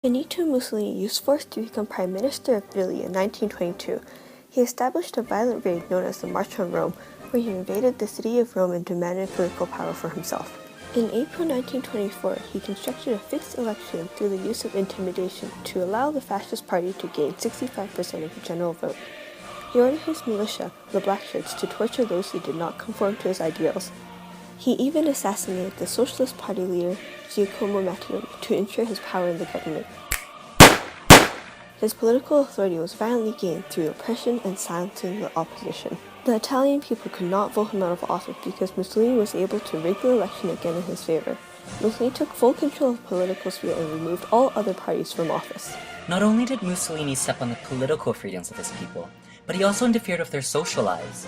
Benito Mussolini used force to become Prime Minister of Italy in 1922. He established a violent raid known as the March on Rome, where he invaded the city of Rome and demanded political power for himself. In April 1924, he constructed a fixed election through the use of intimidation to allow the Fascist Party to gain 65% of the general vote. He ordered his militia, the Black Shirts, to torture those who did not conform to his ideals. He even assassinated the Socialist Party leader Giacomo Matteoni to ensure his power in the government. His political authority was violently gained through oppression and silencing the opposition. The Italian people could not vote him out of office because Mussolini was able to rig the election again in his favor. Mussolini took full control of the political sphere and removed all other parties from office. Not only did Mussolini step on the political freedoms of his people, but he also interfered with their social lives.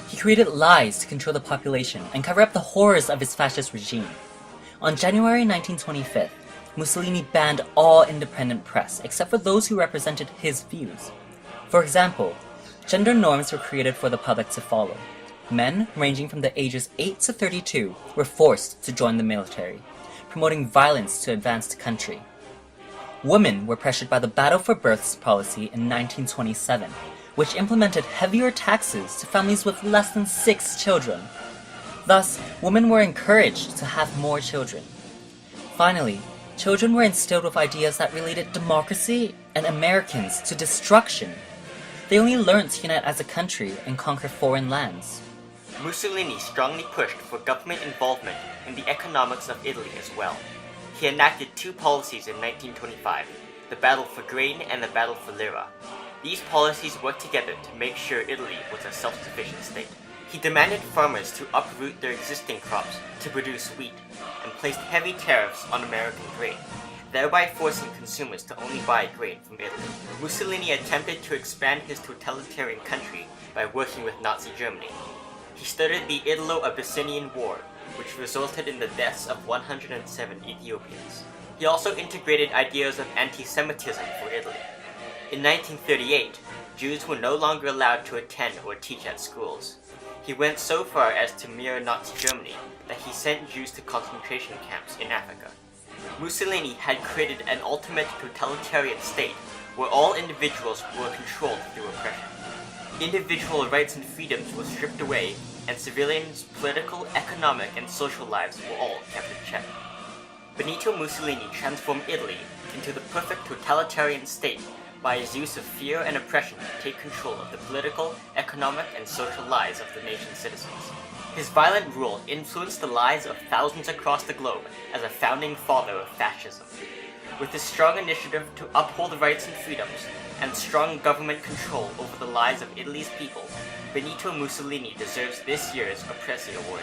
He created lies to control the population and cover up the horrors of his fascist regime. On January 1925, Mussolini banned all independent press except for those who represented his views. For example, gender norms were created for the public to follow. Men ranging from the ages 8 to 32 were forced to join the military, promoting violence to advance the country. Women were pressured by the Battle for Births policy in 1927, which implemented heavier taxes to families with less than 6 children. Thus, women were encouraged to have more children. Finally, children were instilled with ideas that related democracy and Americans to destruction. They only learned to unite as a country and conquer foreign lands. Mussolini strongly pushed for government involvement in the economics of Italy as well. He enacted 2 policies in 1925, the battle for grain and the battle for lira. These policies worked together to make sure Italy was a self-sufficient state. He demanded farmers to uproot their existing crops to produce wheat, and placed heavy tariffs on American grain, thereby forcing consumers to only buy grain from Italy. Mussolini attempted to expand his totalitarian country by working with Nazi Germany. He started the Italo-Abyssinian War, which resulted in the deaths of 107 Ethiopians. He also integrated ideas of anti-Semitism for Italy. In 1938, Jews were no longer allowed to attend or teach at schools. He went so far as to mirror Nazi Germany that he sent Jews to concentration camps in Africa. Mussolini had created an ultimate totalitarian state where all individuals were controlled through oppression. Individual rights and freedoms were stripped away, and civilians' political, economic, and social lives were all kept in check. Benito Mussolini transformed Italy into the perfect totalitarian state by his use of fear and oppression to take control of the political, economic, and social lives of the nation's citizens. His violent rule influenced the lives of thousands across the globe as a founding father of fascism. With his strong initiative to uphold rights and freedoms, and strong government control over the lives of Italy's people, Benito Mussolini deserves this year's Oppressy Award.